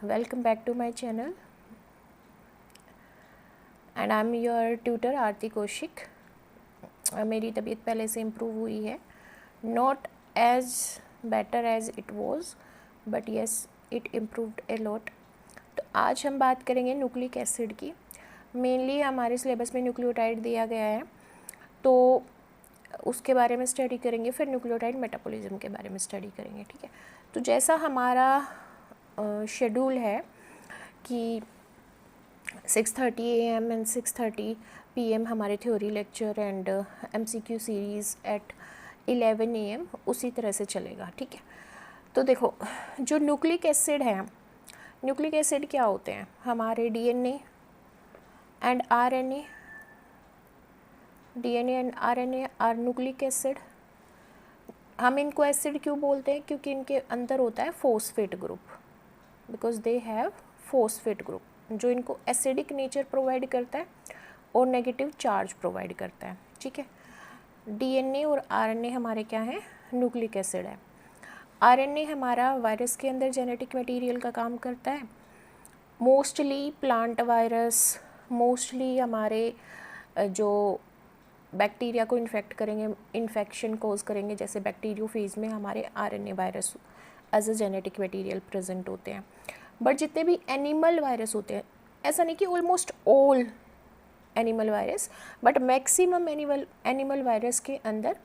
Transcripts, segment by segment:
Welcome back to my channel and I'm your tutor आरती कौशिक। मेरी तबीयत पहले से इम्प्रूव हुई है, not as better as it was but yes it improved a lot. तो आज हम बात करेंगे न्यूक्लिक एसिड की। मेनली हमारे सिलेबस में न्यूक्लियोटाइड दिया गया है तो उसके बारे में स्टडी करेंगे, फिर न्यूक्लियोटाइड मेटाबॉलिज्म के बारे में स्टडी करेंगे। ठीक है, तो जैसा हमारा शेड्यूल है कि 6:30 AM एंड 6:30 PM हमारे theory lecture and MCQ series at 11 AM उसी तरह से चलेगा। ठीक है, तो देखो जो न्यूक्लिक एसिड है, न्यूक्लिक एसिड क्या होते हैं? हमारे DNA and RNA, DNA and RNA are nucleic acid. हम इनको एसिड क्यों बोलते हैं? क्योंकि इनके अंदर होता है phosphate group, because they have phosphate group जो इनको एसिडिक नेचर प्रोवाइड करता है और नेगेटिव चार्ज प्रोवाइड करता है। ठीक है, DNA और RNA हमारे क्या हैं? न्यूक्लिक एसिड है। RNA हमारा वायरस के अंदर जेनेटिक मटेरियल का काम करता है, मोस्टली प्लांट वायरस, मोस्टली हमारे जो बैक्टीरिया को इन्फेक्ट करेंगे, इन्फेक्शन कोज करेंगे, जैसे बैक्टीरियोफेज में हमारे RNA virus as a genetic material present होते हैं। बट जितने भी एनिमल वायरस होते हैं, ऐसा नहीं कि almost all animal virus, but maximum animal virus के अंदर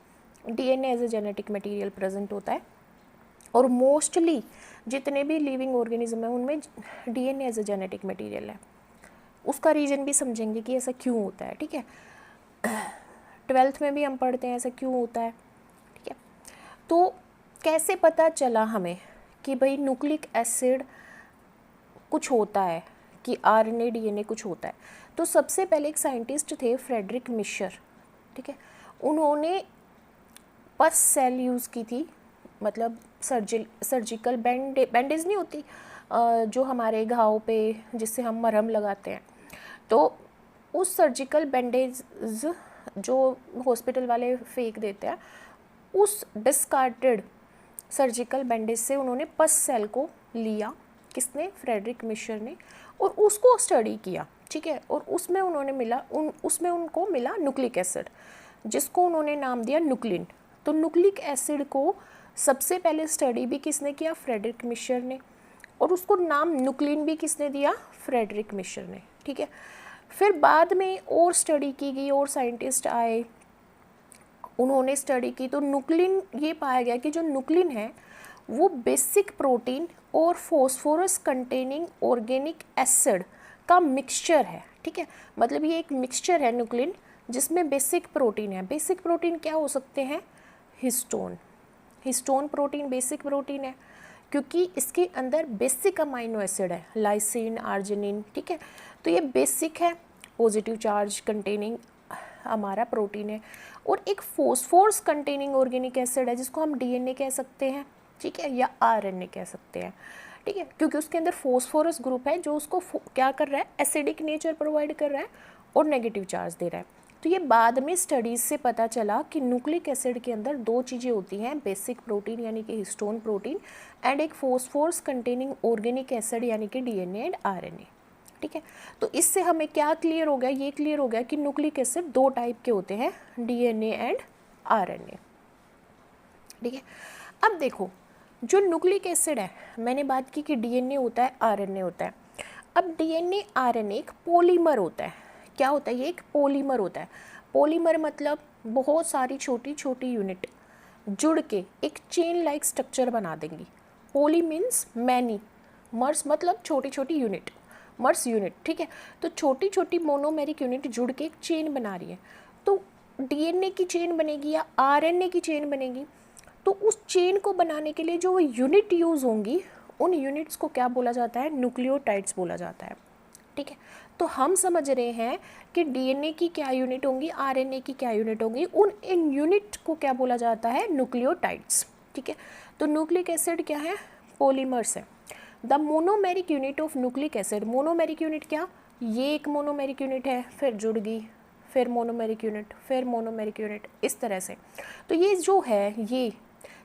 DNA as a genetic material present होता है और मोस्टली जितने भी लिविंग ऑर्गेनिज्म है उनमें DNA as a genetic material है। उसका रीज़न भी समझेंगे कि ऐसा क्यों होता है। ठीक है, 12th में भी हम पढ़ते हैं ऐसा क्यों होता है। ठीक है, तो कैसे पता चला हमें कि भाई न्यूक्लिक एसिड कुछ होता है, कि RNA DNA कुछ होता है? तो सबसे पहले एक साइंटिस्ट थे फ्रेडरिक मिशर। ठीक है, उन्होंने पस सेल यूज़ की थी, मतलब सर्जिकल बैंडेज नहीं होती जो हमारे घाव पे जिससे हम मरहम लगाते हैं, तो उस सर्जिकल बैंडेज जो हॉस्पिटल वाले फेंक देते हैं, उस डिस्कार्टेड सर्जिकल बैंडेज से उन्होंने पस सेल को लिया, किसने? फ्रेडरिक मिशर ने, और उसको स्टडी किया। ठीक है, और उसमें उनको मिला न्यूक्लिक एसिड, जिसको उन्होंने नाम दिया न्यूक्लिन। तो न्यूक्लिक एसिड को सबसे पहले स्टडी भी किसने किया? फ्रेडरिक मिशर ने, और उसको नाम न्यूक्लिन भी किसने दिया? फ्रेडरिक मिशर ने। ठीक है, फिर बाद में और स्टडी की गई और साइंटिस्ट आए, उन्होंने स्टडी की, तो न्यूक्लिन ये पाया गया कि जो न्यूक्लिन है वो बेसिक प्रोटीन और फॉस्फोरस कंटेनिंग ऑर्गेनिक एसिड का मिक्सचर है। ठीक है, मतलब ये एक मिक्सचर है न्यूक्लिन जिसमें बेसिक प्रोटीन है। बेसिक प्रोटीन क्या हो सकते हैं? हिस्टोन प्रोटीन बेसिक प्रोटीन है क्योंकि इसके अंदर बेसिक अमाइनो एसिड है, लाइसिन, आर्जिनिन। ठीक है, तो ये बेसिक है, पॉजिटिव चार्ज कंटेनिंग हमारा प्रोटीन है। और एक फॉस्फोरस कंटेनिंग ऑर्गेनिक एसिड है जिसको हम DNA कह सकते हैं। ठीक है, या RNA कह सकते हैं। ठीक है, क्योंकि उसके अंदर फॉस्फोरस ग्रुप है जो उसको क्या कर रहा है? एसिडिक नेचर प्रोवाइड कर रहा है और नेगेटिव चार्ज दे रहा है। तो ये बाद में स्टडीज़ से पता चला कि न्यूक्लिक एसिड के अंदर दो चीज़ें होती हैं, बेसिक प्रोटीन यानी कि हिस्टोन प्रोटीन एंड एक फॉस्फोरस कंटेनिंग ऑर्गेनिक एसिड यानी कि DNA एंड RNA। ठीक है, तो इससे हमें क्या क्लियर हो गया? ये क्लियर हो गया कि न्यूक्लिक एसिड दो टाइप के होते हैं, DNA एंड RNA। ठीक है, अब देखो जो न्यूक्लिक एसिड है, मैंने बात की कि DNA होता है, RNA होता है। अब DNA RNA एक पॉलीमर होता है। क्या होता है? ये एक पॉलीमर होता है। पॉलीमर मतलब बहुत सारी छोटी छोटी यूनिट जुड़ के एक चेन लाइक स्ट्रक्चर बना देंगी। पॉली मीन्स मैनी, मर्स मतलब छोटी छोटी यूनिट, मर्स यूनिट। ठीक है, तो छोटी छोटी मोनोमेरिक यूनिट जुड़ के एक चेन बना रही है। तो DNA की चेन बनेगी या RNA की चेन बनेगी, तो उस चेन को बनाने के लिए जो यूनिट यूज़ होंगी उन यूनिट्स को क्या बोला जाता है? न्यूक्लियोटाइड्स बोला जाता है। ठीक है, तो हम समझ रहे हैं कि DNA की क्या यूनिट होंगी, RNA की क्या यूनिट होंगी, इन यूनिट को क्या बोला जाता है? न्यूक्लियोटाइड्स। ठीक है, तो न्यूक्लिक एसिड क्या है? पॉलीमर्स है। The monomeric unit of nucleic acid, monomeric unit क्या? ये एक मोनोमेरिक यूनिट है, फिर जुड़ गई, फिर मोनोमेरिक यूनिट, फिर मोनोमेरिक यूनिट, इस तरह से। तो ये जो है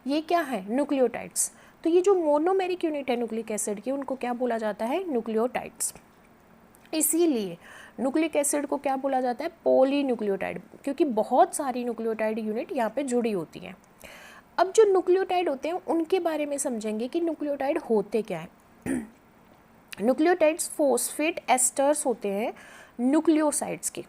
ये क्या है? न्यूक्लियोटाइड्स। तो ये जो मोनोमेरिक यूनिट है न्यूक्लिक एसिड की, उनको क्या बोला जाता है? न्यूक्लियोटाइड्स। इसीलिए न्यूक्लिक एसिड को क्या बोला जाता है? पॉलीन्यूक्लियोटाइड, क्योंकि बहुत सारी न्यूक्लियोटाइड यूनिट यहाँ पे जुड़ी होती हैं। अब जो न्यूक्लियोटाइड होते हैं उनके बारे में समझेंगे कि न्यूक्लियोटाइड होते क्या है। न्यूक्लियोटाइड्स फॉस्फेट एस्टर्स होते हैं न्यूक्लियोसाइड्स के।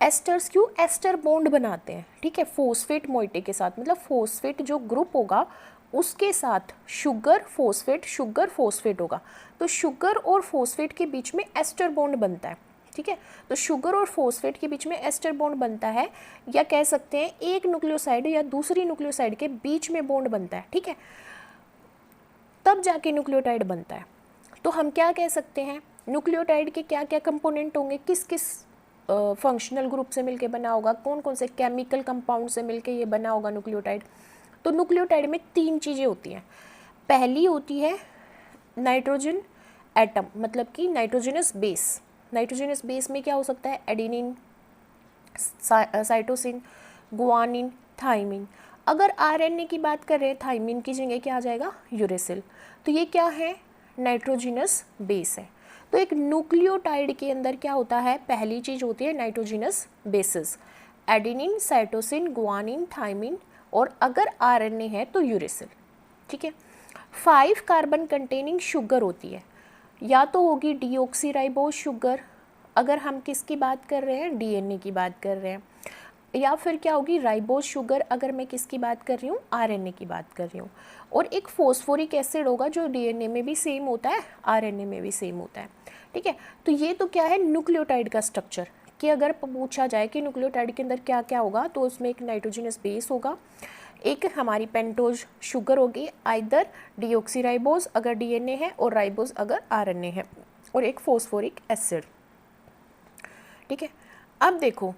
एस्टर्स क्यों? एस्टर बॉन्ड बनाते हैं, ठीक है, फॉस्फेट मोइटी के साथ, मतलब फॉस्फेट जो ग्रुप होगा उसके साथ शुगर फॉस्फेट होगा, तो शुगर और फॉस्फेट के बीच में एस्टर बॉन्ड बनता है, ठीक है। तो शुगर और फॉस्फेट के बीच में एस्टर बॉन्ड बनता है, या कह सकते हैं एक न्यूक्लियोसाइड या दूसरी न्यूक्लियोसाइड के बीच में बॉन्ड बनता है, ठीक है, तब जाके न्यूक्लियोटाइड बनता है। तो हम क्या कह सकते हैं, न्यूक्लियोटाइड के क्या क्या कंपोनेंट होंगे, किस किस फंक्शनल ग्रुप से मिलके बना होगा, कौन कौन से केमिकल कंपाउंड से मिलके ये बना होगा न्यूक्लियोटाइड। तो न्यूक्लियोटाइड में 3 चीज़ें होती हैं। पहली होती है नाइट्रोजन एटम, मतलब कि नाइट्रोजनस बेस। नाइट्रोजनस बेस में क्या हो सकता है? Adenine, cytosine, guanine, thymine. अगर आरएनए की बात कर रहे हैं, थाइमिन की जगह क्या आ जाएगा? यूरेसिल। तो ये क्या है? नाइट्रोजनस बेस है। तो एक न्यूक्लियोटाइड के अंदर क्या होता है? पहली चीज़ होती है nitrogenous bases, adenine, cytosine, guanine, thymine, और अगर आरएनए है तो यूरेसिल, ठीक है। 5 कार्बन कंटेनिंग शुगर होती है, या तो होगी डीऑक्सीराइबोज शुगर, अगर हम किसकी बात कर रहे हैं? डीएनए की बात कर रहे हैं, या फिर क्या होगी? राइबोज शुगर, अगर मैं किसकी बात कर रही हूँ? आरएनए की बात कर रही हूँ। और एक फॉस्फोरिक एसिड होगा जो डीएनए में भी सेम होता है, आरएनए में भी सेम होता है, ठीक है। तो ये तो क्या है? न्यूक्लियोटाइड का स्ट्रक्चर, कि अगर पूछा जाए कि न्यूक्लियोटाइड के अंदर क्या क्या होगा, तो उसमें एक नाइट्रोजनस बेस होगा, एक हमारी पेंटोज शुगर होगी, आइदर डीऑक्सीराइबोज अगर डीएनए है और राइबोज अगर आरएनए है, और एक फॉस्फोरिक एसिड, ठीक है। अब देखो,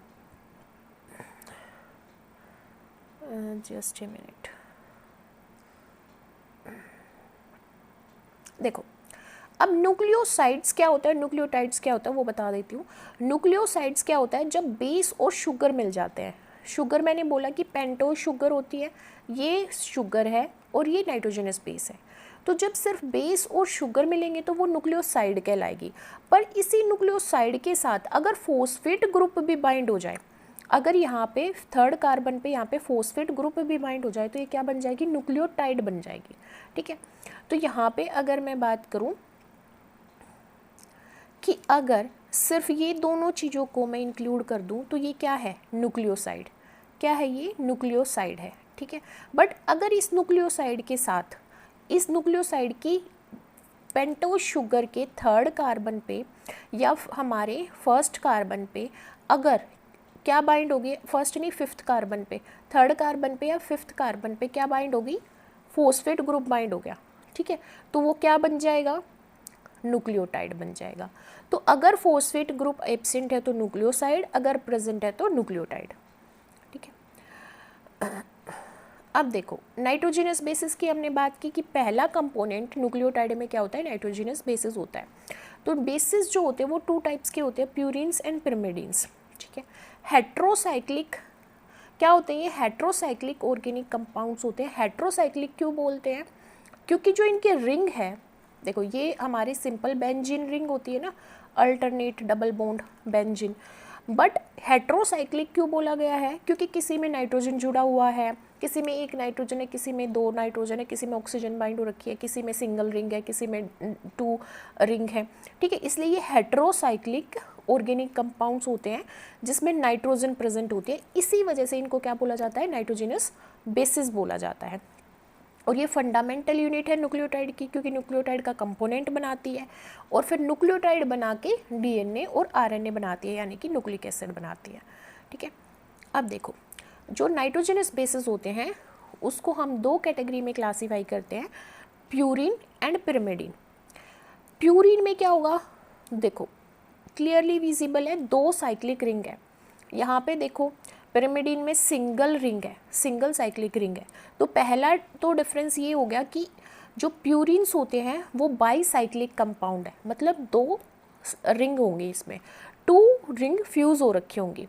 जस्ट ए मिनट, देखो अब न्यूक्लियोसाइड्स क्या होता है, न्यूक्लियोटाइड्स क्या होता है वो बता देती हूँ। न्यूक्लियोसाइड्स क्या होता है? जब बेस और शुगर मिल जाते हैं। शुगर मैंने बोला कि पेंटोज शुगर होती है, ये शुगर है और ये नाइट्रोजनस बेस है। तो जब सिर्फ बेस और शुगर मिलेंगे तो वो न्यूक्लियोसाइड कहलाएगी। पर इसी न्यूक्लियोसाइड के साथ अगर फॉस्फेट ग्रुप भी बाइंड हो जाए, अगर यहाँ पे 3rd कार्बन पे यहाँ पे फॉस्फेट ग्रुप भी बाइंड हो जाए, तो ये क्या बन जाएगी? न्यूक्लियोटाइड बन जाएगी, ठीक है। तो यहाँ पे अगर मैं बात करूँ कि अगर सिर्फ ये दोनों चीज़ों को मैं इंक्लूड कर दूं, तो ये क्या है? न्यूक्लियोसाइड। क्या है ये? न्यूक्लियोसाइड है, ठीक है। बट अगर इस न्यूक्लियोसाइड के साथ, इस न्यूक्लियोसाइड की पेंटोज शुगर के 3rd कार्बन पे या हमारे 1st कार्बन पे अगर क्या बाइंड होगी? 1st नहीं, 5th कार्बन पे, 3rd कार्बन पे या 5th कार्बन पे क्या बाइंड होगी? फॉस्फेट ग्रुप बाइंड हो गया, ठीक है। तो वो क्या बन जाएगा? न्यूक्लियोटाइड बन जाएगा। तो अगर फॉस्फेट ग्रुप एब्सेंट है तो न्यूक्लियोसाइड, अगर प्रेजेंट है तो न्यूक्लियोटाइड, ठीक है। अब देखो, नाइट्रोजनस बेसिस की हमने बात की कि पहला कंपोनेंट न्यूक्लियोटाइड में क्या होता है? नाइट्रोजनस बेसिस होता है। तो बेसिस जो होते हैं वो 2 टाइप्स के होते हैं, प्यूरिन्स एंड पिरिमिडिन्स, ठीक है। हेट्रोसाइक्लिक क्या होते हैं? ये हेट्रोसाइक्लिक ऑर्गेनिक कंपाउंड्स होते हैं। हेट्रोसाइक्लिक क्यों बोलते हैं? क्योंकि जो इनके रिंग है, देखो ये हमारी सिंपल बेंजीन रिंग होती है ना, alternate double bond benzene, but heterocyclic क्यों बोला गया है? क्योंकि किसी में नाइट्रोजन जुड़ा हुआ है, किसी में 1 नाइट्रोजन है, किसी में 2 नाइट्रोजन है, किसी में ऑक्सीजन बाइंड हो रखी है, किसी में सिंगल रिंग है, किसी में 2 रिंग है, ठीक है। इसलिए ये हेट्रोसाइक्लिक ऑर्गेनिक कंपाउंड्स होते हैं जिसमें नाइट्रोजन प्रेजेंट होती है। इसी वजह से इनको क्या बोला जाता है? नाइट्रोजनस बेसिस बोला जाता है। और ये फंडामेंटल यूनिट है न्यूक्लियोटाइड की, क्योंकि न्यूक्लियोटाइड का कंपोनेंट बनाती है और फिर न्यूक्लियोटाइड बना के डीएनए और आरएनए बनाती है, यानी कि न्यूक्लिक एसिड बनाती है, ठीक है। अब देखो, जो नाइट्रोजनस बेसिस होते हैं उसको हम 2 कैटेगरी में क्लासीफाई करते हैं, प्यूरिन एंड पिरिमिडिन। प्यूरिन में क्या होगा? देखो क्लियरली विजिबल है, 2 साइक्लिक रिंग है। यहाँ पे देखो पिरिमिडिन में सिंगल रिंग है, सिंगल साइक्लिक रिंग है। तो पहला तो डिफरेंस ये हो गया कि जो प्यूरिन्स होते हैं वो बाईसाइक्लिक कंपाउंड है, मतलब 2 रिंग होंगे, इसमें 2 रिंग फ्यूज़ हो रखी होंगी।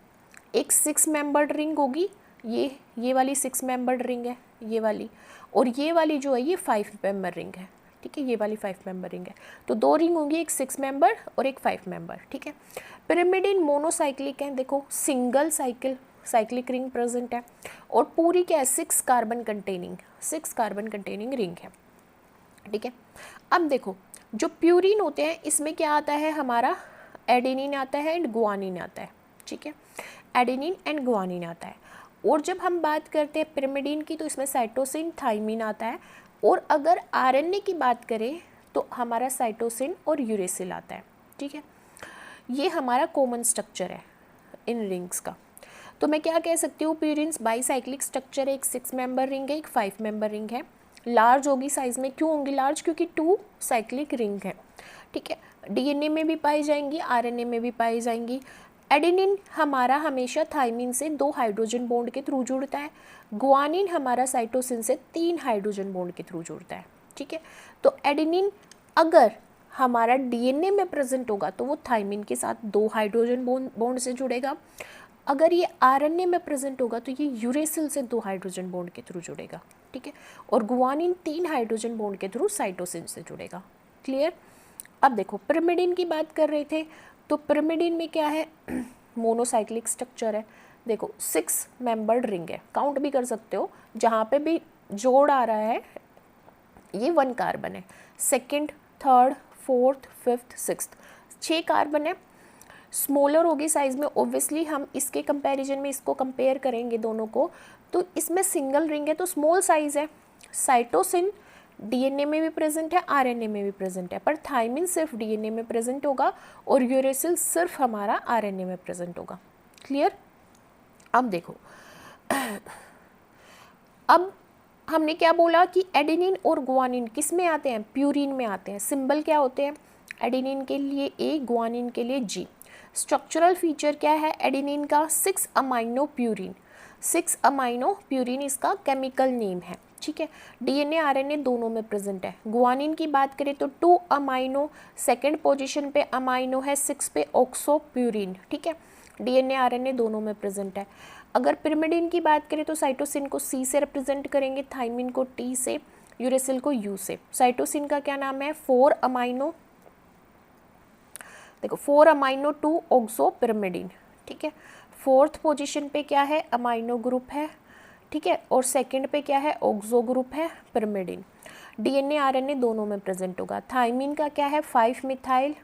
एक 6 मेंबर्ड रिंग होगी, ये वाली 6 मेंबर्ड रिंग है, ये वाली, और ये वाली जो है ये 5 मेंबर रिंग है, ठीक है, ये वाली 5 मेंबर रिंग है। तो 2 रिंग होंगी, एक 6 मेंबर और एक 5 मेंबर, ठीक है। पिरिमिडिन मोनोसाइक्लिक है, देखो सिंगल साइक्लिक रिंग प्रेजेंट है और पूरी क्या है 6 कार्बन कंटेनिंग रिंग है, ठीक है। अब देखो जो प्यूरिन होते हैं इसमें क्या आता है, हमारा एडेनिन आता है एंड गुआनिन आता है, ठीक है, एडेनिन एंड गुआनिन आता है। और जब हम बात करते हैं पिरिमिडिन की तो इसमें साइटोसिन थाइमिन आता है, और अगर आरएनए की बात करें तो हमारा साइटोसिन और यूरेसिल आता है, ठीक है। ये हमारा कॉमन स्ट्रक्चर है इन रिंग्स का। तो मैं क्या कह सकती हूँ, प्यूरिन्स बाईसाइक्लिक स्ट्रक्चर है, एक 6 मेंबर रिंग है, एक 5 मेंबर रिंग है, लार्ज होगी साइज़ में। क्यों होंगी लार्ज, क्योंकि 2 साइक्लिक रिंग है, ठीक है। डीएनए में भी पाई जाएंगी, आरएनए में भी पाई जाएंगी। एडेनिन हमारा हमेशा थाइमिन से 2 हाइड्रोजन बॉन्ड के थ्रू जुड़ता है, गुआनिन हमारा साइटोसिन से 3 हाइड्रोजन बॉन्ड के थ्रू जुड़ता है, ठीक है। तो एडेनिन अगर हमारा डीएनए में प्रेजेंट होगा तो वो थाइमिन के साथ 2 हाइड्रोजन बॉन्ड से जुड़ेगा, अगर ये आरएनए में प्रेजेंट होगा तो ये यूरेसिल से 2 हाइड्रोजन बॉन्ड के थ्रू जुड़ेगा, ठीक है, और गुआनिन 3 हाइड्रोजन बॉन्ड के थ्रू साइटोसिन से जुड़ेगा। क्लियर। अब देखो पिरिमिडिन की बात कर रहे थे, तो पिरिमिडिन में क्या है मोनोसाइक्लिक स्ट्रक्चर है, देखो 6 मेंबर्ड रिंग है, काउंट भी कर सकते हो, जहाँ पे भी जोड़ आ रहा है ये 1 कार्बन है, second, third, fourth, fifth, sixth, 6 carbon है। स्मॉलर होगी साइज़ में, ऑब्वियसली हम इसके कंपैरिजन में इसको कंपेयर करेंगे दोनों को, तो इसमें सिंगल रिंग है तो स्मॉल साइज़ है। साइटोसिन डीएनए में भी प्रेजेंट है, आरएनए में भी प्रेजेंट है, पर थाइमिन सिर्फ डीएनए में प्रेजेंट होगा और यूरेसिल सिर्फ हमारा आरएनए में प्रेजेंट होगा। क्लियर। अब देखो अब हमने क्या बोला कि एडेनिन और गुआनिन किस में आते हैं, प्यूरिन में आते हैं। सिंबल क्या होते हैं, एडेनिन के लिए ए, गुआनिन के लिए जी। स्ट्रक्चरल फीचर क्या है एडेनिन का, 6 अमाइनो प्यूरिन, 6 अमाइनो प्यूरिन इसका केमिकल नेम है, ठीक है। डीएनए आरएनए दोनों में प्रेजेंट है। गुआनिन की बात करें तो 2 अमाइनो, सेकेंड पोजिशन पे अमाइनो है, 6 पे ऑक्सो प्यूरिन, ठीक है, डीएनए आरएनए दोनों में प्रेजेंट है। अगर पिरिमिडिन की बात करें तो साइटोसिन को सी से रिप्रेजेंट करेंगे, थाइमिन को टी से, यूरेसिल को यू से। साइटोसिन का क्या नाम है, 4 अमाइनो, देखो 4 अमाइनो 2 ऑक्सो पिरिमिडिन, ठीक है। फोर्थ पोजीशन पे क्या है, अमाइनो ग्रुप है, ठीक है, और सेकंड पे क्या है, ऑक्सो ग्रुप है, पिरिमिडिन। डीएनए आरएनए दोनों में प्रेजेंट होगा। थाइमिन का क्या है, 5 मिथाइल,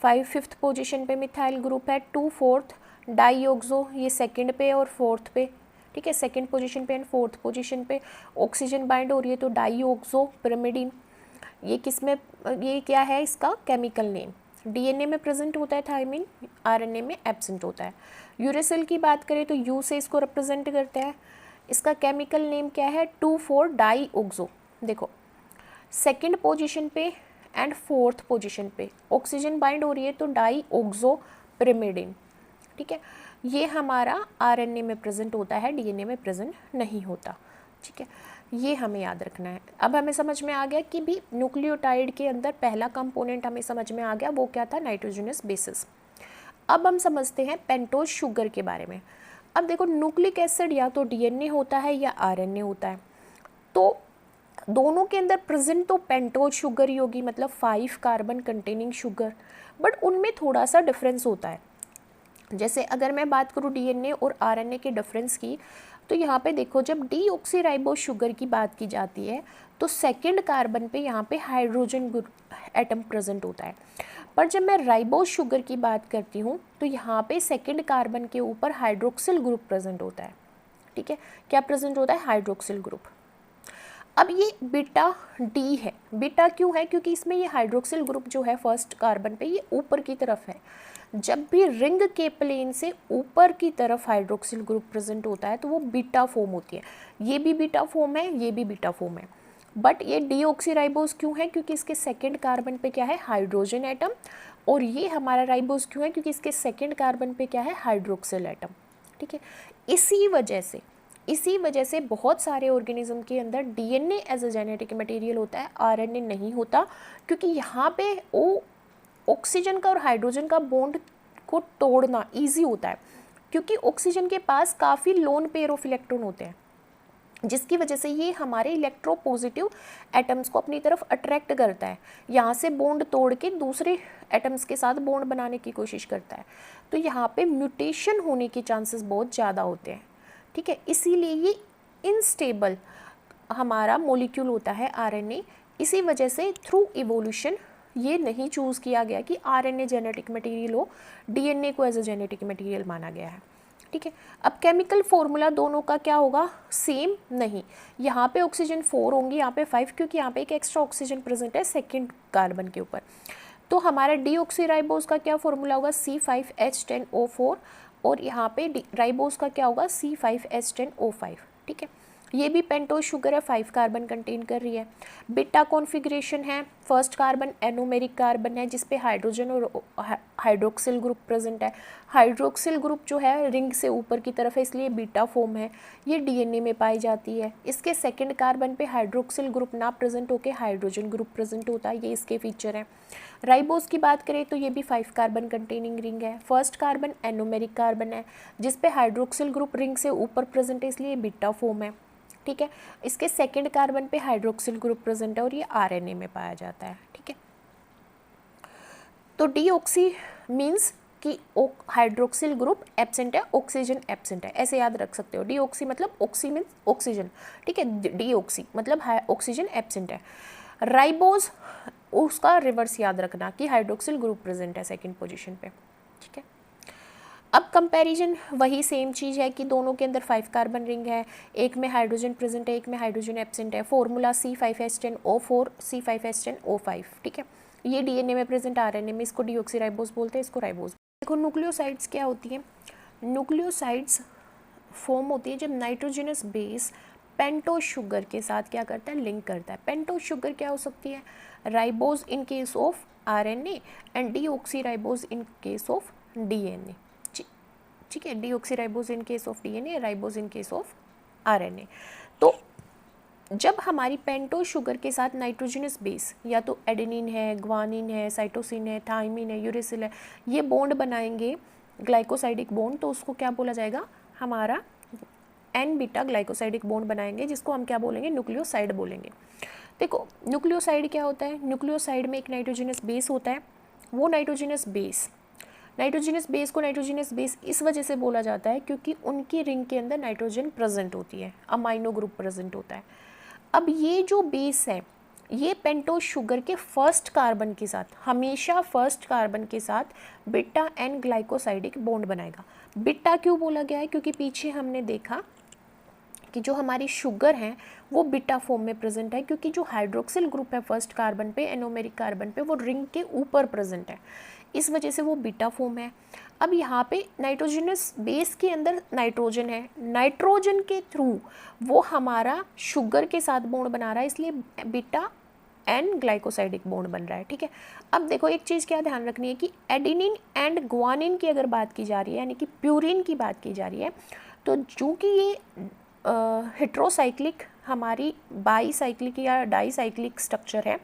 5 फिफ्थ पोजीशन पे मिथाइल ग्रुप है, 2 फोर्थ डाईऑक्सो, ये सेकंड पे और फोर्थ पे, ठीक है, सेकंड पोजीशन पे एंड फोर्थ पोजीशन पे ऑक्सीजन बाइंड हो रही है तो डाईऑक्सो पिरिमिडिन। ये किस में, ये क्या है इसका केमिकल नेम। डीएनए में प्रेजेंट होता है थाइमिन, आरएनए में एब्सेंट होता है। यूरेसिल की बात करें तो यू से इसको रिप्रेजेंट करते हैं, इसका केमिकल नेम क्या है, 2,4 डाईऑक्सो। देखो सेकंड पोजीशन पे एंड फोर्थ पोजीशन पे ऑक्सीजन बाइंड हो रही है तो डाईऑक्सो पिरिमिडिन, ठीक है। ये हमारा आरएनए में प्रेजेंट होता है, डीएनए में प्रेजेंट नहीं होता, ठीक है, ये हमें याद रखना है। अब हमें समझ में आ गया कि भी न्यूक्लियोटाइड के अंदर पहला कंपोनेंट हमें समझ में आ गया, वो क्या था, नाइट्रोजनस बेसिस। अब हम समझते हैं पेंटोज शुगर के बारे में। अब देखो न्यूक्लिक एसिड या तो डीएनए होता है या आरएनए होता है, तो दोनों के अंदर प्रेजेंट तो पेंटोज शुगर ही होगी, मतलब 5 कार्बन कंटेनिंग शुगर, बट उनमें थोड़ा सा डिफरेंस होता है। जैसे अगर मैं बात करूँ डीएनए और आरएनए के डिफरेंस की, तो यहाँ पे देखो जब डीऑक्सीराइबोस शुगर की बात की जाती है तो सेकंड कार्बन पे यहाँ पे हाइड्रोजन एटम प्रेजेंट होता है, पर जब मैं राइबोस शुगर की बात करती हूँ तो यहाँ पे सेकंड कार्बन के ऊपर हाइड्रोक्सिल ग्रुप प्रेजेंट होता है, ठीक है, क्या प्रेजेंट होता है, हाइड्रोक्सिल ग्रुप। अब ये बीटा डी है, बीटा क्यों है, क्योंकि इसमें ये हाइड्रोक्सिल ग्रुप जो है फर्स्ट कार्बन पे ये ऊपर की तरफ है। जब भी रिंग के प्लेन से ऊपर की तरफ हाइड्रोक्सिल ग्रुप प्रेजेंट होता है तो वो बीटा फॉर्म होती है। ये भी बीटा फॉर्म है, ये भी बीटा फॉर्म है, बट ये डीऑक्सीराइबोस क्यों है, क्योंकि इसके सेकंड कार्बन पे क्या है, हाइड्रोजन एटम, और ये हमारा राइबोस क्यों है, क्योंकि इसके सेकंड कार्बन पे क्या है, हाइड्रोक्सिल एटम, ठीक है। इसी वजह से बहुत सारे ऑर्गेनिज्म के अंदर DNA as a genetic material होता है, आरएनए नहीं होता, क्योंकि यहाँ पे वो ऑक्सीजन का और हाइड्रोजन का बॉन्ड को तोड़ना इजी होता है, क्योंकि ऑक्सीजन के पास काफ़ी लोन पेयर ऑफ इलेक्ट्रॉन होते हैं, जिसकी वजह से ये हमारे इलेक्ट्रोपॉजिटिव एटम्स को अपनी तरफ अट्रैक्ट करता है, यहाँ से बॉन्ड तोड़ के दूसरे एटम्स के साथ बॉन्ड बनाने की कोशिश करता है। तो यहाँ पे म्यूटेशन होने के चांसेस बहुत ज़्यादा होते हैं, ठीक है। इसीलिए ये इनस्टेबल हमारा मॉलिक्यूल होता है आरएनए। इसी वजह से थ्रू इवोल्यूशन ये नहीं चूज़ किया गया कि आरएनए जेनेटिक मटेरियल हो, डीएनए को एज अ जेनेटिक मटेरियल माना गया है, ठीक है। अब केमिकल फॉर्मूला दोनों का क्या होगा, सेम नहीं। यहाँ पे ऑक्सीजन 4 होंगी, यहाँ पे 5, क्योंकि यहाँ पे एक एक्स्ट्रा ऑक्सीजन प्रेजेंट है सेकेंड कार्बन के ऊपर। तो हमारा डीऑक्सीराइबोज का क्या फॉर्मूला होगा, C5H10O4, और यहाँ पे राइबोज का क्या होगा, C5H10O5, ठीक है। ये भी पेंटोज शुगर है, 5 कार्बन कंटेन कर रही है। बीटा कॉन्फ़िगरेशन है, फर्स्ट कार्बन एनोमेरिक कार्बन है जिसपे हाइड्रोजन और हाइड्रोक्सिल ग्रुप प्रेजेंट है। हाइड्रोक्सिल ग्रुप जो है रिंग से ऊपर की तरफ है, इसलिए बीटा फॉर्म है, ये डीएनए में पाई जाती है। इसके सेकंड कार्बन पे हाइड्रोक्सिल ग्रुप ना प्रेजेंट होकर हाइड्रोजन ग्रुप प्रेजेंट होता है, ये इसके फीचर हैं। राइबोज की बात करें तो ये भी 5 कार्बन कंटेनिंग रिंग है। फर्स्ट कार्बन एनोमेरिक कार्बन है जिसपे हाइड्रोक्सिल ग्रुप रिंग से ऊपर प्रेजेंट है, इसलिए बीटा फॉर्म है, ठीक है। इसके सेकंड कार्बन पे हाइड्रोक्सिल ग्रुप प्रेजेंट है और ये आरएनए में पाया जाता है, ठीक है। तो डीऑक्सी मींस कि हाइड्रोक्सिल ग्रुप एब्सेंट है, ऑक्सीजन एब्सेंट है, ऐसे याद रख सकते हो। डीऑक्सी मतलब ऑक्सी मीन्स ऑक्सीजन, ठीक है। डीऑक्सी मतलब ऑक्सीजन एब्सेंट है। राइबोज उसका रिवर्स याद रखना कि हाइड्रोक्सिल ग्रुप प्रेजेंट है सेकेंड पोजिशन पे, ठीक है। अब कंपैरिजन वही सेम चीज़ है कि दोनों के अंदर 5 कार्बन रिंग है, एक में हाइड्रोजन प्रेजेंट है, एक में हाइड्रोजन एब्सेंट है। फॉर्मूला C5H10O4 C5H10O5, ठीक है। ये डीएनए में प्रेजेंट, आरएनए में इसको डीऑक्सीराइबोज बोलते हैं, इसको राइबोज। देखो न्यूक्लियोसाइड्स क्या होती हैं, न्यूक्लियोसाइड्स फॉर्म होती है जब नाइट्रोजनस बेस पेंटोज शुगर के साथ क्या करता है, लिंक करता है। पेंटोज शुगर क्या हो सकती है, ribose in case of RNA and deoxyribose in case of DNA, ठीक है। Deoxyribose in case of DNA, ribose in case of RNA. तो जब हमारी पेंटोज शुगर के साथ नाइट्रोजनस बेस या तो एडेनिन है, ग्वानिन है, साइटोसिन है, थाइमिन है, यूरेसिल है, ये बॉन्ड बनाएंगे ग्लाइकोसाइडिक बॉन्ड, तो उसको क्या बोला जाएगा, हमारा एन बीटा ग्लाइकोसाइडिक बॉन्ड बनाएंगे, जिसको हम क्या बोलेंगे, न्यूक्लियोसाइड बोलेंगे। देखो न्यूक्लियोसाइड क्या होता है, न्यूक्लियोसाइड में एक नाइट्रोजनस बेस होता है। वो नाइट्रोजनस बेस को नाइट्रोजनस बेस इस वजह से बोला जाता है क्योंकि उनकी रिंग के अंदर नाइट्रोजन प्रेजेंट होती है, अमाइनो ग्रुप प्रेजेंट होता है। अब ये जो बेस है ये पेंटोज शुगर के फर्स्ट कार्बन के साथ, हमेशा फर्स्ट कार्बन के साथ बीटा एन ग्लाइकोसाइडिक बॉन्ड बनाएगा। बीटा क्यों बोला गया है, क्योंकि पीछे हमने देखा कि जो हमारी शुगर है वो बीटा फॉर्म में प्रेजेंट है, क्योंकि जो हाइड्रोक्सिल ग्रुप है फर्स्ट कार्बन पे, एनोमेरिक कार्बन पे, वो रिंग के ऊपर प्रेजेंट है, इस वजह से वो बीटा फॉर्म है। अब यहाँ पे नाइट्रोजनस बेस के अंदर नाइट्रोजन है, नाइट्रोजन के थ्रू वो हमारा शुगर के साथ बॉन्ड बना रहा है, इसलिए बीटा एन ग्लाइकोसाइडिक बॉन्ड बन रहा है, ठीक है। अब देखो एक चीज़ क्या ध्यान रखनी है कि एडेनिन एंड ग्वानिन की अगर बात की जा रही है, यानी कि प्यूरिन की बात की जा रही है, तो चूँकि ये हेट्रोसाइक्लिक हमारी बाईसाइक्लिक या डाईसाइक्लिक स्ट्रक्चर है,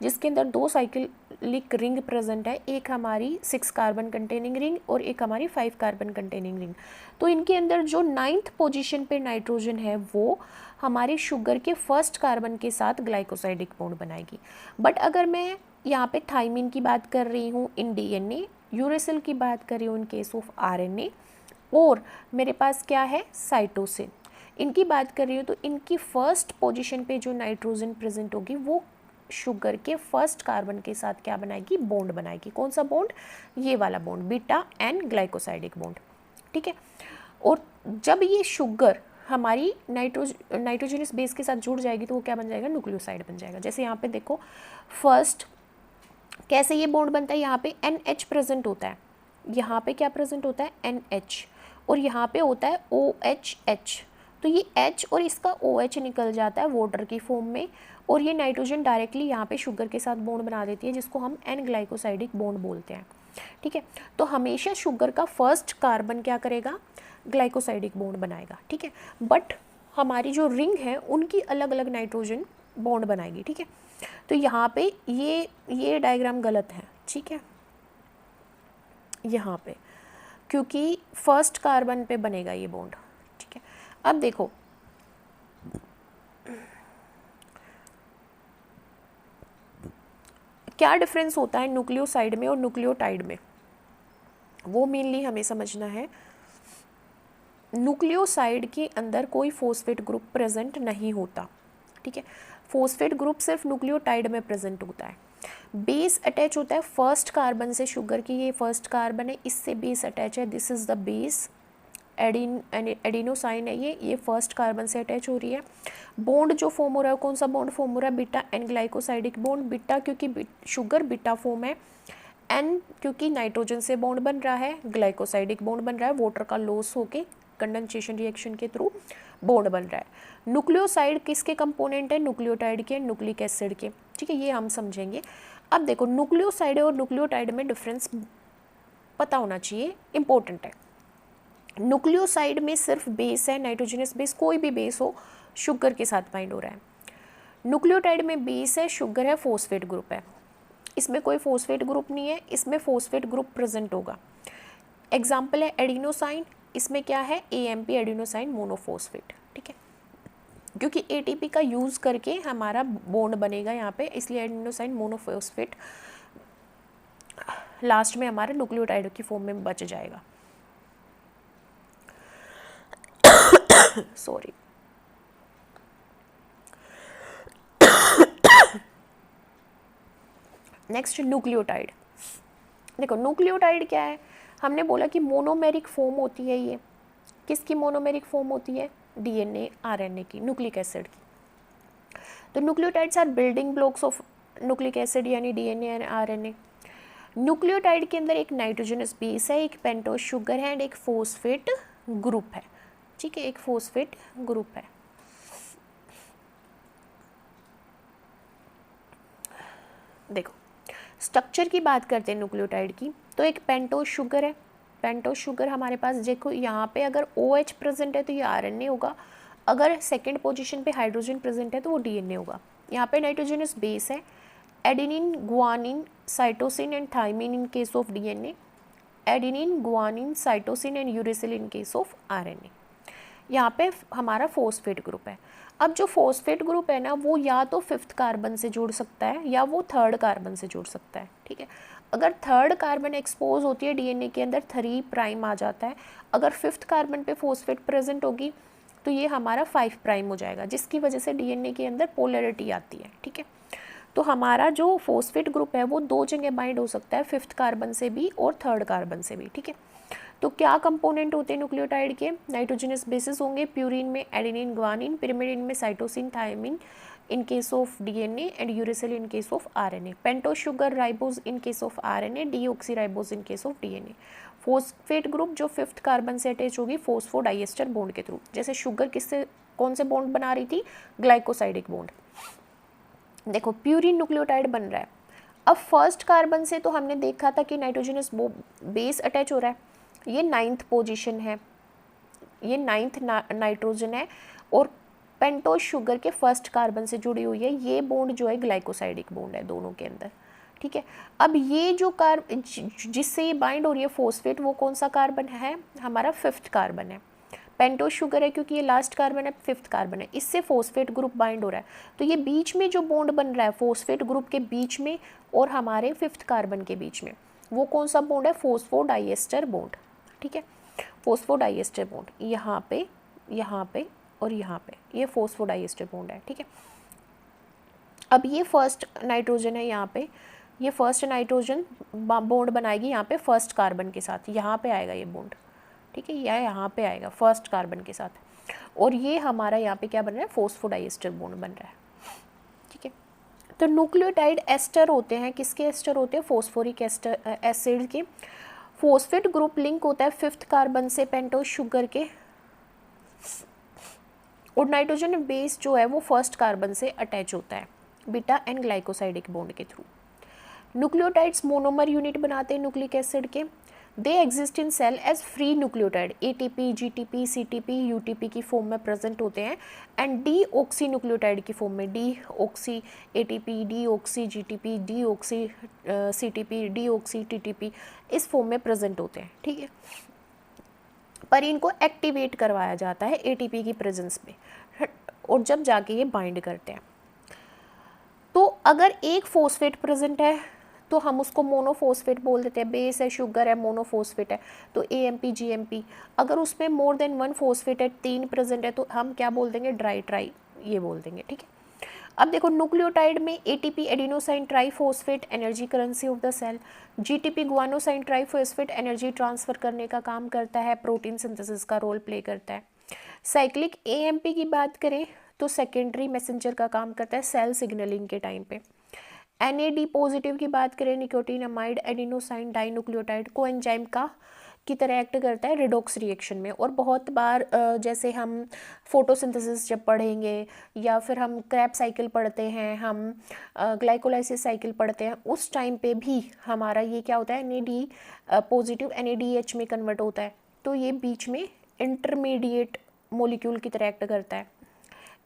जिसके अंदर 2 साइक्लिक रिंग प्रेजेंट है, एक हमारी 6 कार्बन कंटेनिंग रिंग और एक हमारी 5 कार्बन कंटेनिंग रिंग। तो इनके अंदर जो 9th पोजीशन पे नाइट्रोजन है वो हमारी शुगर के फर्स्ट कार्बन के साथ ग्लाइकोसाइडिक बॉन्ड बनाएगी। बट अगर मैं यहाँ पे थाइमिन की बात कर रही हूँ इन डीएनए, यूरेसिल की बात कर रही हूँ इन केस ऑफ आरएनए, और मेरे पास क्या है साइटोसिन, इनकी बात कर रही हूँ, तो इनकी फर्स्ट पोजीशन पे जो नाइट्रोजन प्रेजेंट होगी वो शुगर के फर्स्ट कार्बन के साथ क्या बनाएगी, बॉन्ड बनाएगी। कौन सा बॉन्ड, ये वाला bond, beta N glycosidic bond, ठीक है। और जब ये शुगर हमारी नाइट्रोजनस बेस के साथ जुड़ जाएगी तो वो क्या बन जाएगा, न्यूक्लियोसाइड बन जाएगा। जैसे यहाँ पे देखो फर्स्ट कैसे ये बॉन्ड बनता है, यहाँ पे NH प्रेजेंट होता है, यहाँ पे क्या प्रेजेंट होता है NH, और यहाँ पे होता है OHH, तो ये H और इसका OH निकल जाता है वाटर की फॉर्म में, और ये नाइट्रोजन डायरेक्टली यहाँ पे शुगर के साथ बॉन्ड बना देती है, जिसको हम एन ग्लाइकोसाइडिक बॉन्ड बोलते हैं, ठीक है। तो हमेशा शुगर का फर्स्ट कार्बन क्या करेगा, ग्लाइकोसाइडिक बॉन्ड बनाएगा, ठीक है। बट हमारी जो रिंग है उनकी अलग अलग नाइट्रोजन बॉन्ड बनाएगी, ठीक है। तो यहाँ पे ये डायग्राम गलत है, ठीक है, यहाँ पे, क्योंकि फर्स्ट कार्बन पे बनेगा ये बॉन्ड, ठीक है। अब देखो क्या डिफरेंस होता है न्यूक्लियोसाइड में और न्यूक्लियोटाइड में, वो मेनली हमें समझना है। न्यूक्लियोसाइड के अंदर कोई फॉस्फेट ग्रुप प्रेजेंट नहीं होता, ठीक है। फॉस्फेट ग्रुप सिर्फ न्यूक्लियोटाइड में प्रेजेंट होता है। बेस अटैच होता है फर्स्ट कार्बन से, शुगर की ये फर्स्ट कार्बन है, इससे बेस अटैच है, this is the base. Adenosine है ये फर्स्ट कार्बन से अटैच हो रही है। बॉन्ड जो फॉर्म हो रहा है, कौन सा बॉन्ड फॉर्म हो रहा है, beta N glycosidic bond. Beta क्योंकि शुगर बीटा फॉर्म है, एन क्योंकि नाइट्रोजन से बॉन्ड बन रहा है, ग्लाइकोसाइडिक बॉन्ड बन रहा है, वाटर का लॉस होके कंडेंसेशन रिएक्शन के थ्रू बॉन्ड बन रहा है। न्यूक्लियोसाइड किसके कंपोनेंट है, न्यूक्लियोटाइड के, न्यूक्लिक एसिड के, ठीक है, ये हम समझेंगे। अब देखो न्यूक्लियोसाइड और न्यूक्लियोटाइड में डिफरेंस पता होना चाहिए, इंपॉर्टेंट है। न्यूक्लियोसाइड में सिर्फ बेस है, नाइट्रोजनस बेस, कोई भी बेस हो शुगर के साथ बाइंड हो रहा है। न्यूक्लियोटाइड में बेस है, शुगर है, फॉस्फेट ग्रुप है। इसमें कोई फॉस्फेट ग्रुप नहीं है, इसमें फॉस्फेट ग्रुप प्रेजेंट होगा। एग्जाम्पल है एडिनोसाइन, इसमें क्या है, AMP एडिनोसाइन मोनोफॉस्फेट, ठीक है, क्योंकि ATP का यूज़ करके हमारा बॉन्ड बनेगा यहाँ पे, इसलिए एडिनोसाइन मोनोफॉस्फेट लास्ट में हमारे न्यूक्लियोटाइड की फॉर्म में बच जाएगा। सॉरी। Next nucleotide. देखो न्यूक्लियोटाइड क्या है, हमने बोला कि मोनोमेरिक फॉर्म होती है ये। किसकी मोनोमेरिक फॉर्म होती है, DNA RNA की, न्यूक्लिक एसिड की। तो nucleotides are building blocks of nucleic acid यानी DNA एंड RNA। न्यूक्लियोटाइड के अंदर एक नाइट्रोजनस बेस है, एक पेंटोज शुगर है एंड एक फॉस्फेट ग्रुप है, ठीक है, एक फॉस्फेट ग्रुप है। देखो स्ट्रक्चर की बात करते हैं न्यूक्लियोटाइड की, तो एक पेंटोज शुगर है। पेंटोज शुगर हमारे पास, देखो यहाँ पे अगर OH प्रेजेंट है तो ये RNA होगा, अगर सेकेंड पोजीशन पे हाइड्रोजन प्रेजेंट है तो वो DNA होगा। यहाँ पे नाइट्रोजनस बेस है, adenine, guanine, cytosine and thymine in case of DNA, adenine, guanine, cytosine and uracil in case of RNA। यहाँ पे हमारा फॉस्फेट ग्रुप है। अब जो फॉस्फेट ग्रुप है ना, वो या तो फिफ्थ कार्बन से जुड़ सकता है या वो थर्ड कार्बन से जुड़ सकता है, ठीक है। अगर थर्ड कार्बन एक्सपोज होती है DNA के अंदर 3 प्राइम आ जाता है, अगर फिफ्थ कार्बन पे फॉस्फेट प्रेजेंट होगी तो ये हमारा 5 प्राइम हो जाएगा, जिसकी वजह से DNA के अंदर पोलैरिटी आती है, ठीक है। तो हमारा जो फॉस्फेट ग्रुप है वो 2 जगह बाइंड हो सकता है, फिफ्थ कार्बन से भी और थर्ड कार्बन से भी, ठीक है। तो क्या कंपोनेंट होते हैं न्यूक्लियोटाइड के, नाइट्रोजनस बेसिस होंगे, प्यूरिन में एडेनिन, गुआनिन, पिरिमिडिन में cytosine, thymine in case of DNA and uracil in case of RNA, pentose sugar, ribose in case of RNA, deoxyribose in case of DNA। Phosphate group जो fifth carbon से attach होगी phosphodiester bond के through, जैसे sugar किससे कौन से bond बना रही थी, ग्लाइकोसाइडिक बॉन्ड। देखो प्यूरिन न्यूक्लियोटाइड बन रहा है। अब फर्स्ट कार्बन से तो हमने देखा था कि नाइट्रोजनस बेस अटैच हो रहा है, ये 9th पोजीशन है, ये 9th नाइट्रोजन है और पेंटोज शुगर के फर्स्ट कार्बन से जुड़ी हुई है। ये बॉन्ड जो है ग्लाइकोसाइडिक बॉन्ड है दोनों के अंदर, ठीक है। अब ये जो जिससे ये बाइंड हो रही है फॉस्फेट, वो कौन सा कार्बन है, हमारा फिफ्थ कार्बन है। पेंटोज शुगर है क्योंकि ये लास्ट कार्बन है, फिफ्थ कार्बन है, इससे फॉस्फेट ग्रुप बाइंड हो रहा है। तो ये बीच में जो बॉन्ड बन रहा है फॉस्फेट ग्रुप के बीच में और हमारे फिफ्थ कार्बन के बीच में, वो कौन सा बॉन्ड है, फॉस्फोडाइएस्टर बॉन्ड, ठीक है। फॉस्फोडाइएस्टर बॉन्ड यहाँ पे, यहाँ पे और यहाँ पे, ये फॉस्फोडाइएस्टर बॉन्ड है, ठीक है। अब ये फर्स्ट नाइट्रोजन है, यहाँ पे ये फर्स्ट नाइट्रोजन बॉन्ड बनाएगी यहाँ पे फर्स्ट कार्बन के साथ, यहाँ पे आएगा ये बॉन्ड, ठीक है, या यहाँ पे आएगा फर्स्ट कार्बन के साथ, और ये हमारा यहाँ पे क्या बन रहा है, फॉस्फोडाइएस्टर बॉन्ड बन रहा है, ठीक है। तो न्यूक्लियोटाइड एस्टर होते हैं, किसके एस्टर होते हैं, फॉस्फोरिक एसिड के। फॉस्फेट ग्रुप लिंक होता है फिफ्थ कार्बन से पेंटोज शुगर के, और नाइट्रोजन बेस जो है वो फर्स्ट कार्बन से अटैच होता है बीटा एन ग्लाइकोसाइडिक बॉन्ड के थ्रू। न्यूक्लियोटाइड्स मोनोमर यूनिट बनाते हैं न्यूक्लिक एसिड के। They exist in cell as free nucleotide, ATP, GTP, CTP, UTP की फॉर्म में प्रेजेंट होते हैं, एंड डीऑक्सी न्यूक्लियोटाइड की फॉर्म में, deoxy ATP, deoxy GTP, deoxy CTP, deoxy TTP इस फॉर्म में प्रेजेंट होते हैं, ठीक है। पर इनको एक्टिवेट करवाया जाता है ATP की प्रेजेंस में, और जब जाके ये बाइंड करते हैं। तो अगर एक फॉस्फेट प्रेजेंट है तो हम उसको मोनोफॉस्फेट बोल देते हैं, बेस है, शुगर है, मोनोफॉस्फेट है, तो AMP GMP। अगर उसमें मोर देन वन फॉस्फेट है, 3 प्रेजेंट है, तो हम क्या बोल देंगे, ड्राई ट्राई ये बोल देंगे, ठीक है। अब देखो न्यूक्लियोटाइड में ATP adenosine triphosphate energy currency of the cell, GTP guanosine triphosphate energy transfer करने का काम करता है, प्रोटीन सिंथेसिस का रोल प्ले करता है। साइक्लिक AMP की बात करें तो सेकेंडरी मैसेंजर का काम करता है सेल सिग्नलिंग के टाइम पे। NAD पॉजिटिव की बात करें, निकोटीनामाइड एडिनोसाइन डाइन्यूक्लियोटाइड कोएंजाइम का की तरह एक्ट करता है रिडॉक्स रिएक्शन में। और बहुत बार जैसे हम फोटोसिंथेसिस जब पढ़ेंगे या फिर हम क्रैब साइकिल पढ़ते हैं, हम ग्लाइकोलाइसिस साइकिल पढ़ते हैं, उस टाइम पे भी हमारा ये क्या होता है, NAD पॉजिटिव NADH में कन्वर्ट होता है, तो ये बीच में इंटरमीडिएट मोलिक्यूल की तरह एक्ट करता है।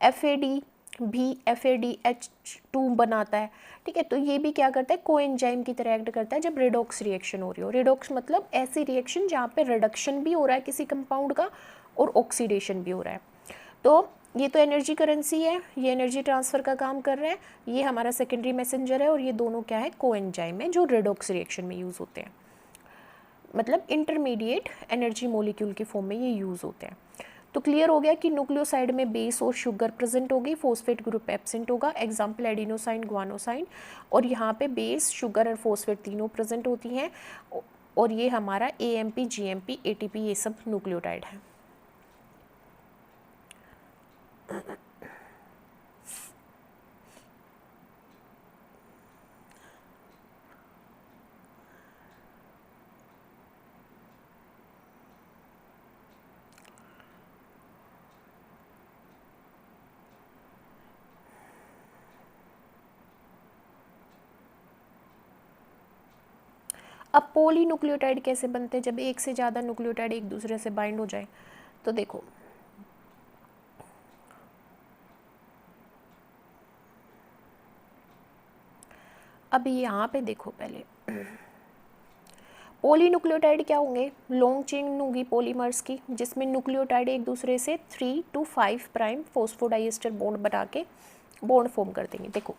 FAD भी FADH2 बनाता है, ठीक है। तो ये भी क्या करता है, कोएंजाइम की तरह एक्ट करता है जब रिडॉक्स रिएक्शन हो रही हो। रिडॉक्स मतलब ऐसी रिएक्शन जहाँ पे रिडक्शन भी हो रहा है किसी कंपाउंड का और ऑक्सीडेशन भी हो रहा है। तो ये तो एनर्जी करेंसी है, ये एनर्जी ट्रांसफ़र का काम कर रहा है, ये हमारा सेकेंडरी मैसेंजर है, और ये दोनों क्या है, कोएंजाइम है जो रिडॉक्स रिएक्शन में यूज़ होते हैं, मतलब इंटरमीडिएट एनर्जी मॉलिक्यूल की फॉर्म में ये यूज़ होते हैं। तो क्लियर हो गया कि न्यूक्लियोसाइड में बेस और शुगर प्रेजेंट होगी, फॉस्फेट ग्रुप एब्सेंट होगा, एग्जाम्पल एडिनोसाइन गुआनोसाइन, और यहाँ पे बेस शुगर और फॉस्फेट तीनों प्रेजेंट होती हैं, और ये हमारा AMP GMP ATP ये सब न्यूक्लियोटाइड है। अब पॉलीन्यूक्लियोटाइड कैसे बनते हैं, जब एक से ज़्यादा न्यूक्लियोटाइड एक दूसरे से बाइंड हो जाए। तो देखो अब यहाँ पे देखो, पहले पॉलीन्यूक्लियोटाइड क्या होंगे, लॉन्ग चेन होंगी पॉलीमर्स की, जिसमें न्यूक्लियोटाइड एक दूसरे से 3 to 5 प्राइम फॉस्फोडाइएस्टर बॉन्ड बना के बॉन्ड फॉर्म कर देंगे। देखो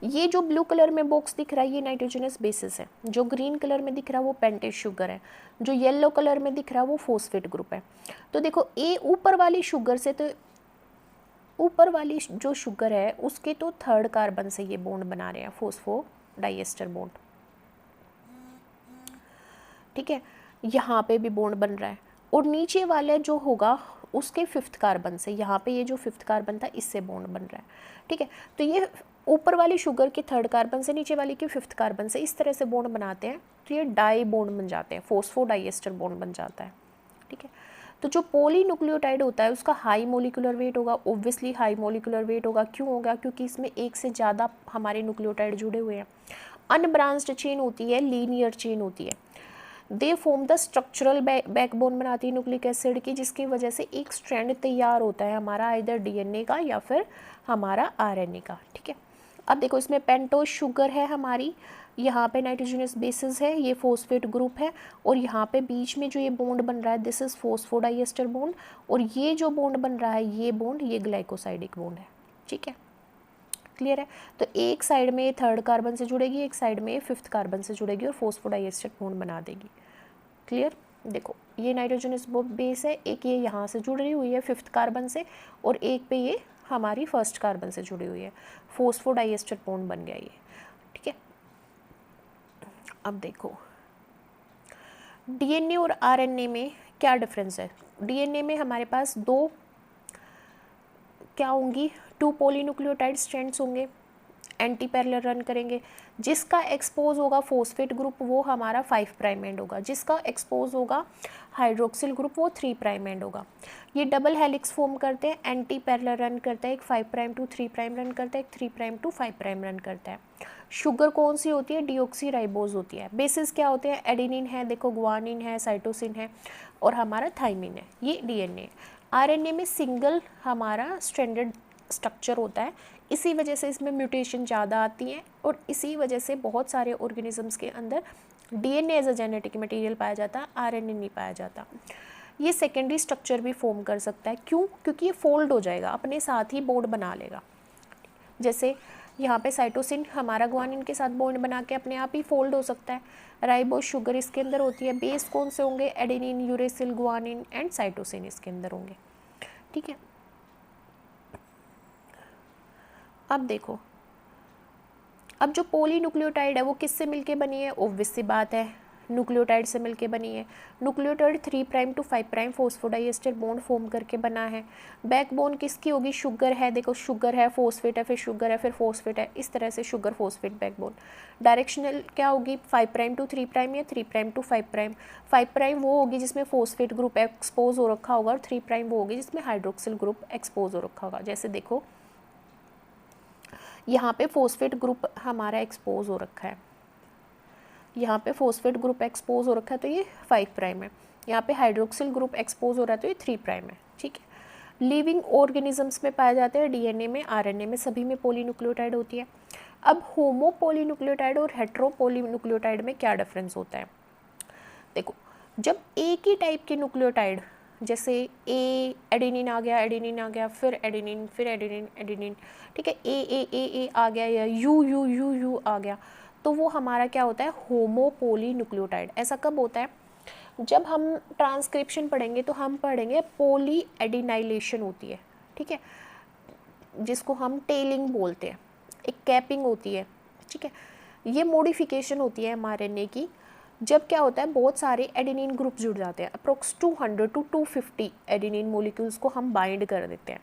ये जो ब्लू कलर में बॉक्स दिख रहा है ये नाइट्रोजनस बेसिस है, जो ग्रीन कलर में दिख रहा है वो पेंटेज शुगर है, जो येलो कलर में दिख रहा है वो फॉस्फेट ग्रुप है। तो देखो ए ऊपर वाली शुगर से, तो ऊपर वाली जो शुगर है उसके तो थर्ड कार्बन से ये बॉन्ड बना रहे हैं, फॉस्फोडाइएस्टर बॉन्ड, ठीक है। यहाँ पे भी बॉन्ड बन रहा है, और नीचे वाला जो होगा उसके 5th कार्बन से, यहाँ पे ये जो 5th कार्बन था इससे बॉन्ड बन रहा है, ठीक है। तो ये ऊपर वाली शुगर के 3rd कार्बन से नीचे वाली के 5th कार्बन से इस तरह से बॉन्ड बनाते हैं, तो ये डाई बॉन्ड बन जाते हैं, फॉस्फोडाइएस्टर बॉन्ड बन जाता है, ठीक है। तो जो पॉलीन्यूक्लियोटाइड होता है उसका हाई मोलिकुलर वेट होगा, ऑब्वियसली हाई मोलिकुलर वेट होगा, क्यों होगा, क्योंकि इसमें एक से ज़्यादा हमारे न्यूक्लियोटाइड जुड़े हुए हैं। अनब्रांच्ड चेन होती है, लीनियर चेन होती है, they form the structural backbone बनाती है न्यूक्लिक एसिड की, जिसकी वजह से एक स्ट्रैंड तैयार होता है हमारा इधर DNA का या फिर हमारा RNA का, ठीक है। अब देखो इसमें पेंटोज शुगर है हमारी, यहाँ पे नाइट्रोजनस बेसिस है, ये फॉस्फेट ग्रुप है, और यहाँ पे बीच में जो ये बॉन्ड बन रहा है दिस इज फॉस्फोडाइएस्टर बॉन्ड, और ये जो बॉन्ड बन रहा है ये बॉन्ड ये ग्लाइकोसाइडिक बॉन्ड है, ठीक है। क्लियर है। तो एक साइड में 3rd कार्बन से जुड़ेगी, एक साइड में 5th कार्बन से जुड़ेगी और फॉस्फोडाइएस्टर बॉन्ड बना देगी। क्लियर। देखो ये नाइट्रोजनस बेस है, एक ये यहाँ से जुड़ रही हुई है 5th कार्बन से, और एक पे ये हमारी 1st कार्बन से जुड़ी हुई है, फॉस्फोडाइएस्टर बॉन्ड बन गया ये, ठीक है। अब देखो DNA और RNA में क्या डिफरेंस है। DNA में हमारे पास 2 क्या होंगी, 2 पॉलीन्यूक्लियोटाइड स्ट्रैंड्स होंगे, एंटी पैरेलल रन करेंगे। जिसका एक्सपोज होगा फॉस्फेट ग्रुप वो हमारा 5 प्राइम एंड होगा, जिसका एक्सपोज होगा हाइड्रोक्सिल ग्रुप वो 3 प्राइम एंड होगा। ये डबल हेलिक्स फॉर्म करते हैं, एंटी पैरेलल रन करता है, एक 5 प्राइम टू 3 प्राइम रन करता है, एक 3 प्राइम टू 5 प्राइम रन करता है। शुगर कौन सी होती है, डीऑक्सीराइबोज होती है। बेसिस क्या होते हैं, एडेनिन है, देखो गुआनिन है, साइटोसिन है, और हमारा थाइमिन है, ये DNA। RNA में सिंगल हमारा स्ट्रैंडेड स्ट्रक्चर होता है, इसी वजह से इसमें म्यूटेशन ज़्यादा आती हैं, और इसी वजह से बहुत सारे ऑर्गेनिजम्स के अंदर DNA as a genetic material पाया जाता है, RNA नहीं पाया जाता। ये सेकेंडरी स्ट्रक्चर भी फॉर्म कर सकता है, क्यों, क्योंकि ये फोल्ड हो जाएगा, अपने साथ ही बॉन्ड बना लेगा। जैसे यहाँ पे साइटोसिन हमारा ग्वानिन के साथ बॉन्ड बना के अपने आप ही फोल्ड हो सकता है। राइबोस शुगर इसके अंदर होती है। बेस कौन से होंगे? Adenine, uracil, guanine and cytosine इसके अंदर होंगे। ठीक है, अब देखो, अब जो पॉलीन्यूक्लियोटाइड है वो किससे मिलके बनी है? ऑब्वियस सी बात है, न्यूक्लियोटाइड से मिलके बनी है। Nucleotide 3' to 5' phosphodiester bond form करके बना है। बैकबोन किसकी होगी? शुगर है, देखो शुगर है, फॉस्फेट है, फिर शुगर है, फिर फॉस्फेट है, इस तरह से शुगर फॉस्फेट बैकबोन। डायरेक्शनल क्या होगी? 5' to 3' या 3' to 5'। 5' वो होगी जिसमें फॉस्फेट ग्रुप एक्सपोज हो रखा होगा और 3' वो होगी जिसमें हाइड्रोक्सिल ग्रुप एक्सपोज हो रखा होगा। जैसे देखो यहाँ पे फॉस्फेट ग्रुप हमारा एक्सपोज हो रखा है, यहाँ पे फॉस्फेट ग्रुप एक्सपोज हो रखा है तो ये 5' है। यहाँ पे हाइड्रोक्सिल ग्रुप एक्सपोज हो रहा है तो ये 3' है। ठीक है, लिविंग ऑर्गेनिजम्स में पाए जाते हैं, डीएनए में, आरएनए में, सभी में पॉलीन्यूक्लियोटाइड होती है। अब होमो पॉलीन्यूक्लियोटाइड और हेट्रो पॉलीन्यूक्लियोटाइड में क्या डिफरेंस होता है? देखो, जब एक ही टाइप के न्यूक्लियोटाइड, जैसे ए एडेनिन आ गया, फिर एडेनिन, फिर एडेनिन, एडेनिन, ठीक है, ए आ गया या यू आ गया, तो वो हमारा क्या होता है? होमो पॉलीन्यूक्लियोटाइड। ऐसा कब होता है? जब हम ट्रांसक्रिप्शन पढ़ेंगे तो हम पढ़ेंगे पॉली एडिनाइलेशन होती है, ठीक है, जिसको हम टेलिंग बोलते हैं, एक कैपिंग होती है। ठीक है, ये मॉडिफिकेशन होती है एमआरएनए की। जब क्या होता है? बहुत सारे एडेनिन ग्रुप जुड़ जाते हैं, अप्रोक्स 200 to 250 एडेनिन मोलिक्यूल्स को हम बाइंड कर देते हैं,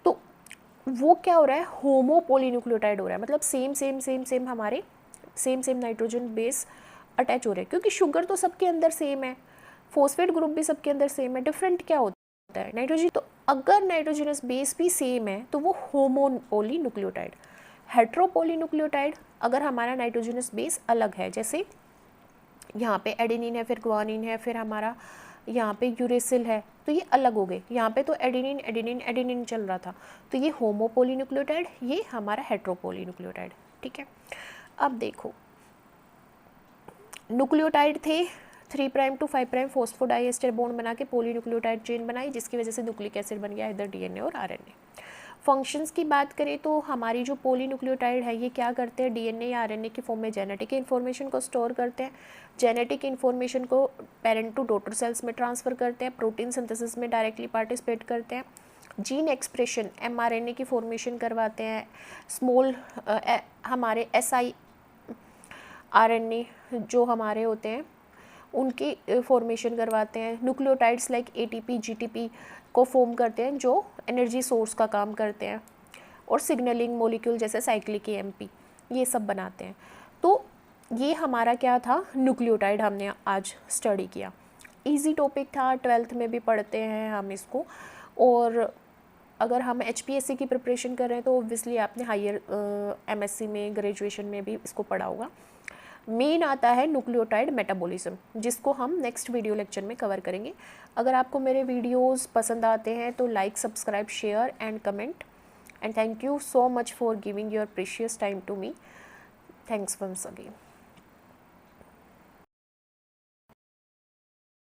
तो वो क्या हो रहा है? होमो पॉलीन्यूक्लियोटाइड हो रहा है। मतलब सेम हमारे सेम नाइट्रोजन बेस अटैच हो रहे हैं, क्योंकि शुगर तो सबके अंदर सेम है, फॉस्फेट ग्रुप भी सबके अंदर सेम है, डिफरेंट क्या होता है? नाइट्रोजन। तो अगर नाइट्रोजनस बेस भी सेम है तो वो होमो पॉलीन्यूक्लियोटाइड। हेट्रो पॉलीन्यूक्लियोटाइड, अगर हमारा नाइट्रोजनस बेस अलग है, जैसे यहाँ पे एडेनिन है, फिर ग्वानिन है, फिर हमारा यहाँ पे यूरेसिल है, तो ये अलग हो गए। यहाँ पे तो एडेनिन चल रहा था, तो ये होमो पॉलीन्यूक्लियोटाइड, ये हमारा हेट्रो पॉलीन्यूक्लियोटाइड। ठीक है, अब देखो, न्यूक्लियोटाइड थे, 3' to 5' फॉस्फोडाइएस्टर बॉन्ड बना के पॉलीन्यूक्लियोटाइड चेन बनाई, जिसकी वजह से न्यूक्लिक एसिड बन गया इधर डीएनए और आरएनए। फंक्शंस की बात करें तो हमारी जो पॉलीन्यूक्लियोटाइड है ये क्या करते हैं? डीएनए या आरएनए की फॉर्म में जेनेटिक इन्फॉर्मेशन को स्टोर करते हैं, जेनेटिक इन्फॉर्मेशन को पेरेंट टू डॉटर सेल्स में ट्रांसफ़र करते हैं, प्रोटीन सिंथेसिस में डायरेक्टली पार्टिसिपेट करते हैं, जीन एक्सप्रेशन एमआरएनए की फॉर्मेशन करवाते हैं, स्मॉल हमारे एसआई आरएनए जो हमारे होते हैं उनकी फॉर्मेशन करवाते हैं, न्यूक्लियोटाइड्स लाइक एटीपी जीटीपी को फॉर्म करते हैं जो एनर्जी सोर्स का काम करते हैं, और सिग्नलिंग मॉलिक्यूल जैसे साइक्लिक एएमपी ये सब बनाते हैं। तो ये हमारा क्या था? न्यूक्लियोटाइड हमने आज स्टडी किया। इजी टॉपिक था, 12th में भी पढ़ते हैं हम इसको, और अगर हम एचपीएससी की प्रिपरेशन कर रहे हैं तो ऑब्वियसली आपने हायर एमएससी में, ग्रेजुएशन में भी इसको पढ़ा होगा। मेन आता है न्यूक्लियोटाइड मेटाबॉलिज्म, जिसको हम नेक्स्ट वीडियो लेक्चर में कवर करेंगे। अगर आपको मेरे वीडियोस पसंद आते हैं तो like, subscribe, share and comment, and thank you so much for giving your precious time to me. Thanks once again.